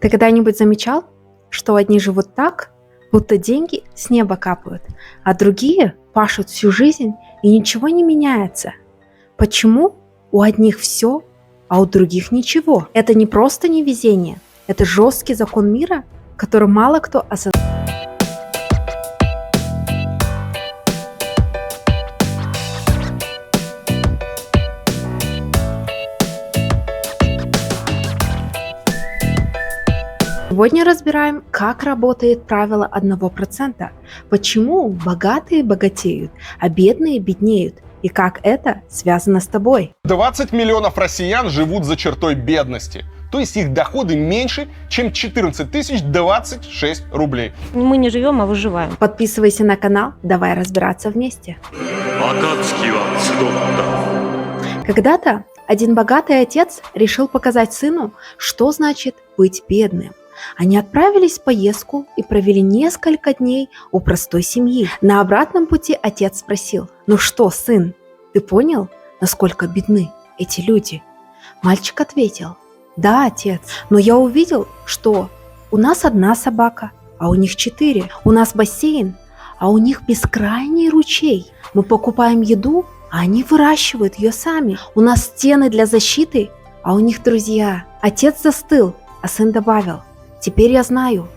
Ты когда-нибудь замечал, что одни живут так, будто деньги с неба капают, а другие пашут всю жизнь и ничего не меняется? Почему у одних все, а у других ничего? Это не просто невезение, это жесткий закон мира, который мало кто осознает. Сегодня разбираем, как работает правило 1%, почему богатые богатеют, а бедные беднеют, и как это связано с тобой. 20 миллионов россиян живут за чертой бедности. То есть их доходы меньше, чем 14 026 рублей. Мы не живем, а выживаем. Подписывайся на канал, давай разбираться вместе. Когда-то один богатый отец решил показать сыну, что значит быть бедным. Они отправились в поездку и провели несколько дней у простой семьи. На обратном пути отец спросил: «Ну что, сын, ты понял, насколько бедны эти люди?» Мальчик ответил: «Да, отец, но я увидел, что у нас одна собака, а у них 4. У нас бассейн, а у них бескрайний ручей. Мы покупаем еду, а они выращивают ее сами. У нас стены для защиты, а у них друзья». Отец застыл, а сын добавил: «Теперь я знаю,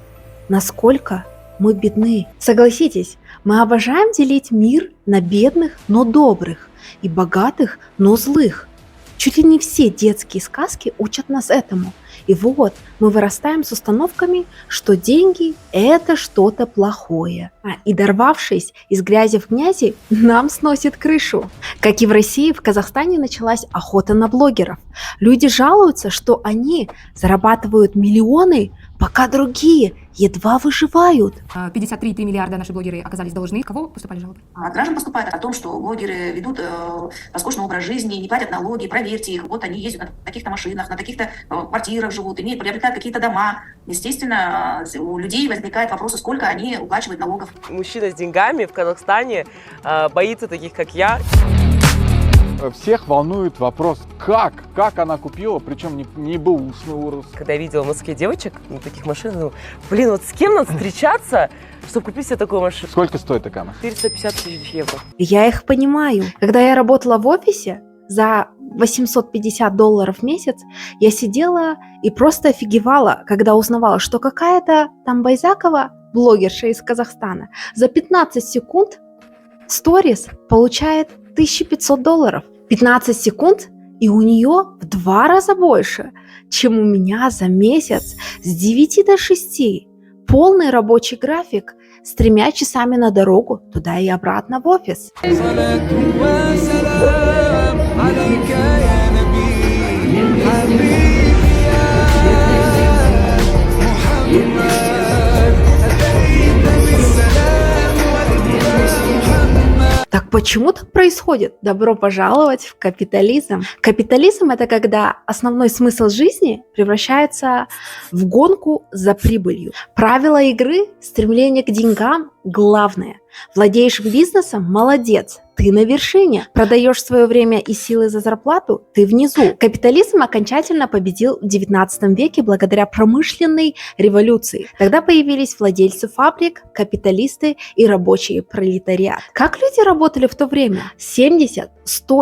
насколько мы бедны». Согласитесь, мы обожаем делить мир на бедных, но добрых, и богатых, но злых. Чуть ли не все детские сказки учат нас этому. И вот мы вырастаем с установками, что деньги – это что-то плохое. И дорвавшись из грязи в князи, нам сносит крышу. Как и в России, в Казахстане началась охота на блогеров. Люди жалуются, что они зарабатывают миллионы, пока другие едва выживают. 53,3 миллиарда наши блогеры оказались должны. Кого поступали жалобы? От граждан поступает о том, что блогеры ведут роскошный образ жизни, не платят налоги, проверьте их. Вот они ездят на таких-то машинах, на таких-то квартирах живут, приобретают какие-то дома. Естественно, у людей возникает вопрос, сколько они уплачивают налогов. Мужчина с деньгами в Казахстане боится таких, как я. Всех волнует вопрос, как она купила, причем не бэушный урус. Когда я видела в Москве девочек на таких машинах, думаю, блин, вот с кем надо встречаться, чтобы купить себе такую машину? Сколько стоит такая машина? 450 тысяч евро. Я их понимаю. Когда я работала в офисе, за $850 в месяц, я сидела и просто офигевала, когда узнавала, что какая-то там Байзакова, блогерша из Казахстана, за 15 секунд сторис получает $1500. 15 секунд, и у нее в 2 раза больше, чем у меня за месяц с 9 до 6. Полный рабочий график с 3 часами на дорогу туда и обратно в офис. Так почему так происходит? Добро пожаловать в капитализм. Капитализм – это когда основной смысл жизни превращается в гонку за прибылью. Правила игры, стремление к деньгам – главное. Владеешь бизнесом – молодец, ты на вершине. Продаешь свое время и силы за зарплату – ты внизу. Капитализм окончательно победил в 19 веке благодаря промышленной революции. Тогда появились владельцы фабрик, капиталисты и рабочий пролетариат. Как люди работали в то время? 70-100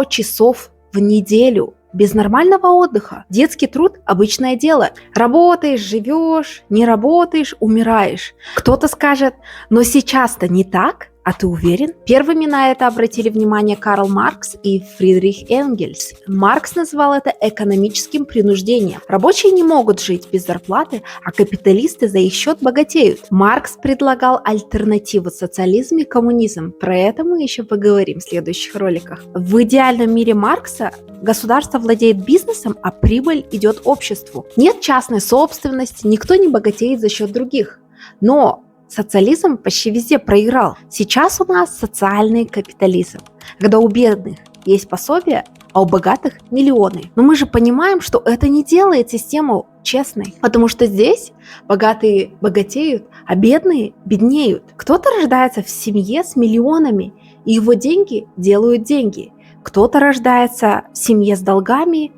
часов в неделю. Без нормального отдыха. Детский труд – обычное дело. Работаешь, живешь, не работаешь, умираешь. Кто-то скажет, но сейчас-то не так, а ты уверен? Первыми на это обратили внимание Карл Маркс и Фридрих Энгельс. Маркс назвал это экономическим принуждением. Рабочие не могут жить без зарплаты, а капиталисты за их счет богатеют. Маркс предлагал альтернативу социализм и коммунизм. Про это мы еще поговорим в следующих роликах. В идеальном мире Маркса государство владеет бизнесом, а прибыль идет обществу. Нет частной собственности, никто не богатеет за счет других. Но социализм почти везде проиграл. Сейчас у нас социальный капитализм, когда у бедных есть пособия, а у богатых миллионы. Но мы же понимаем, что это не делает систему честной, потому что здесь богатые богатеют, а бедные беднеют. Кто-то рождается в семье с миллионами, и его деньги делают деньги. Кто-то рождается в семье с долгами,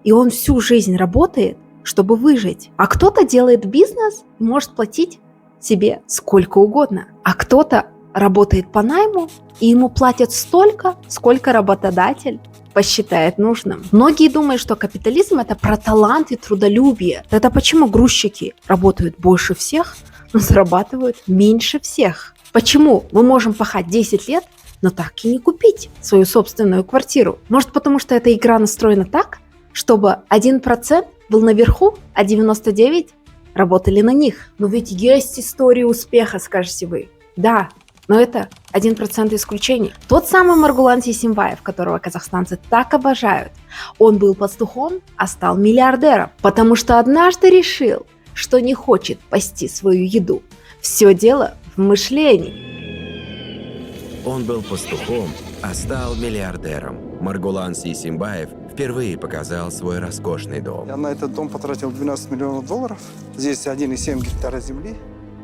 и он всю жизнь работает, чтобы выжить. А кто-то делает бизнес и может платить себе сколько угодно. А кто-то работает по найму, и ему платят столько, сколько работодатель посчитает нужным. Многие думают, что капитализм – это про талант и трудолюбие. Это почему грузчики работают больше всех, но зарабатывают меньше всех? Почему мы можем пахать 10 лет, но так и не купить свою собственную квартиру? Может, потому что эта игра настроена так, чтобы 1% был наверху, а 99% работали на них? Но ведь есть истории успеха, скажете вы. Да, но это 1% исключений. Тот самый Маргулан Сисимбаев, которого казахстанцы так обожают, он был пастухом, а стал миллиардером, потому что однажды решил, что не хочет пасти свою еду. Все дело в мышлении. Он был пастухом, а стал миллиардером. Маргулан Сисимбаев впервые показал свой роскошный дом. Я на этот дом потратил 12 миллионов долларов. Здесь 1,7 гектара земли.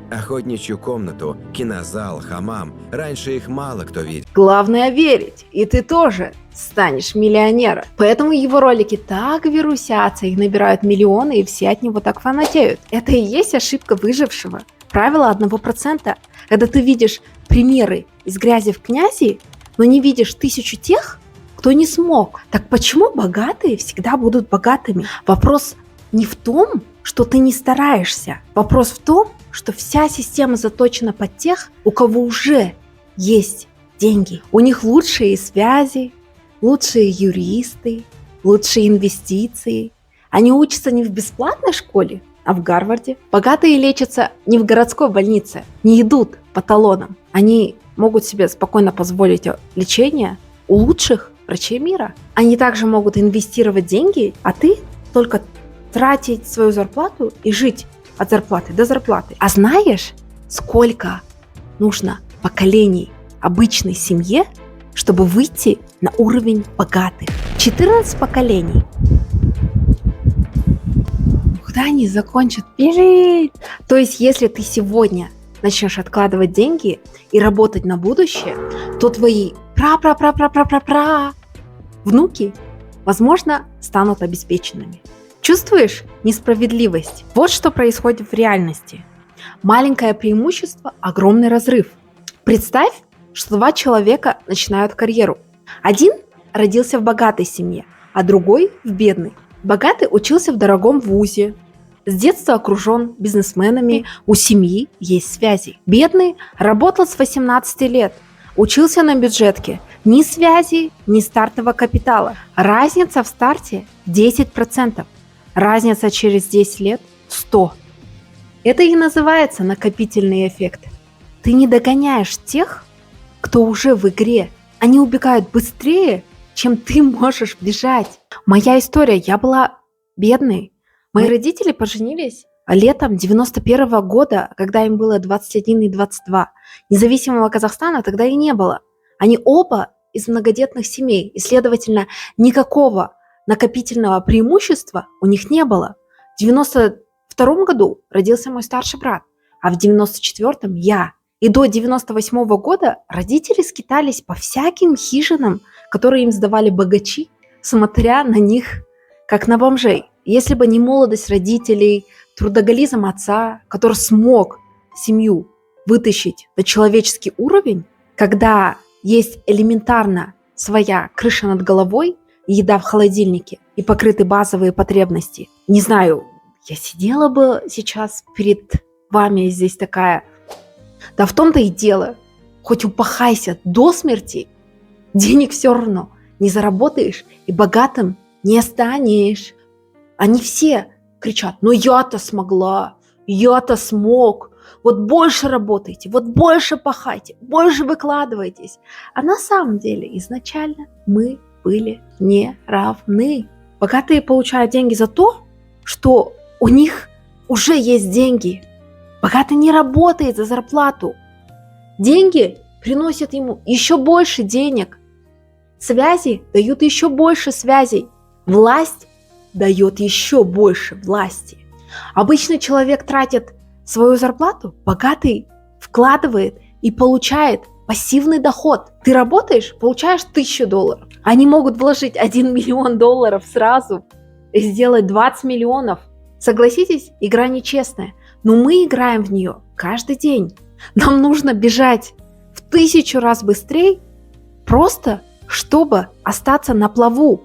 Охотничью комнату, кинозал, хамам. Раньше их мало кто видел. Главное верить, и ты тоже станешь миллионером. Поэтому его ролики так вирусятся, их набирают миллионы, и все от него так фанатеют. Это и есть ошибка выжившего. Правило 1%. Когда ты видишь примеры из грязи в князи, но не видишь 1000 тех, кто не смог. Так почему богатые всегда будут богатыми? Вопрос не в том, что ты не стараешься. Вопрос в том, что вся система заточена под тех, у кого уже есть деньги. У них лучшие связи, лучшие юристы, лучшие инвестиции. Они учатся не в бесплатной школе, а в Гарварде. Богатые лечатся не в городской больнице, не идут по талонам. Они могут себе спокойно позволить лечение у лучших врачей мира. Они также могут инвестировать деньги, а ты только тратить свою зарплату и жить от зарплаты до зарплаты. А знаешь, сколько нужно поколений обычной семье, чтобы выйти на уровень богатых? 14 поколений. Когда они закончат бежать? То есть, если ты сегодня начнешь откладывать деньги и работать на будущее, то твои внуки, возможно, станут обеспеченными. Чувствуешь несправедливость? Вот что происходит в реальности. Маленькое преимущество, огромный разрыв. Представь, что 2 человека начинают карьеру. Один родился в богатой семье, а другой в бедной. Богатый учился в дорогом вузе, с детства окружен бизнесменами, у семьи есть связи. Бедный работал с 18 лет, учился на бюджетке. Ни связи, ни стартового капитала. Разница в старте 10%. Разница через 10 лет 100. Это и называется накопительный эффект. Ты не догоняешь тех, кто уже в игре. Они убегают быстрее, чем ты можешь бежать. Моя история. Я была бедной. Мои родители поженились летом 91 года, когда им было 21 и 22. Независимого Казахстана тогда и не было. Они оба из многодетных семей, и, следовательно, никакого накопительного преимущества у них не было. В 92 году родился мой старший брат, а в 94-м я. И до 98 года родители скитались по всяким хижинам, которые им сдавали богачи, смотря на них как на бомжей. Если бы не молодость родителей, трудоголизм отца, который смог семью вытащить на человеческий уровень, когда есть элементарно своя крыша над головой, еда в холодильнике и покрыты базовые потребности. Не знаю, я сидела бы сейчас перед вами здесь такая. Да в том-то и дело, хоть упахайся до смерти, денег все равно не заработаешь и богатым не станешь. Они все кричат: ну я-то смогла, я-то смог, вот больше работайте, вот больше пахайте, больше выкладывайтесь. А на самом деле изначально мы были не равны. Богатые получают деньги за то, что у них уже есть деньги. Богатый не работает за зарплату. Деньги приносят ему еще больше денег. Связи дают еще больше связей. Власть дает еще больше власти. Обычный человек тратит свою зарплату, богатый вкладывает и получает пассивный доход. Ты работаешь, получаешь $1000. Они могут вложить $1 миллион сразу и сделать 20 миллионов Согласитесь, игра нечестная, но мы играем в нее каждый день. Нам нужно бежать в 1000 раз быстрее, просто чтобы остаться на плаву.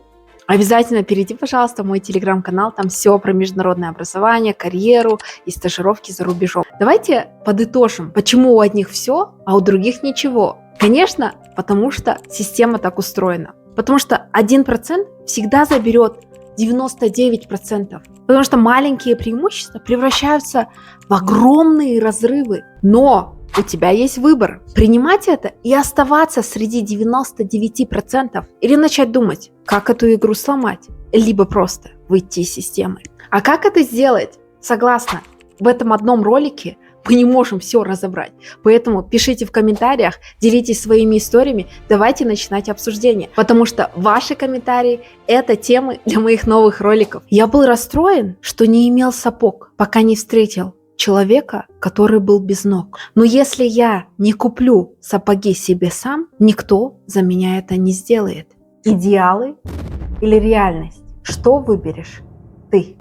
Обязательно перейди, пожалуйста, в мой телеграм-канал, там все про международное образование, карьеру и стажировки за рубежом. Давайте подытожим, почему у одних все, а у других ничего. Конечно, потому что система так устроена. Потому что 1% всегда заберет 99%. Потому что маленькие преимущества превращаются в огромные разрывы. Но у тебя есть выбор: принимать это и оставаться среди 99% или начать думать, как эту игру сломать, либо просто выйти из системы. А как это сделать? Согласна, в этом одном ролике мы не можем все разобрать. Поэтому пишите в комментариях, делитесь своими историями, давайте начинать обсуждение. Потому что ваши комментарии – это темы для моих новых роликов. Я был расстроен, что не имел сапог, пока не встретил человека, который был без ног. Но если я не куплю сапоги себе сам, никто за меня это не сделает. Идеалы или реальность? Что выберешь ты?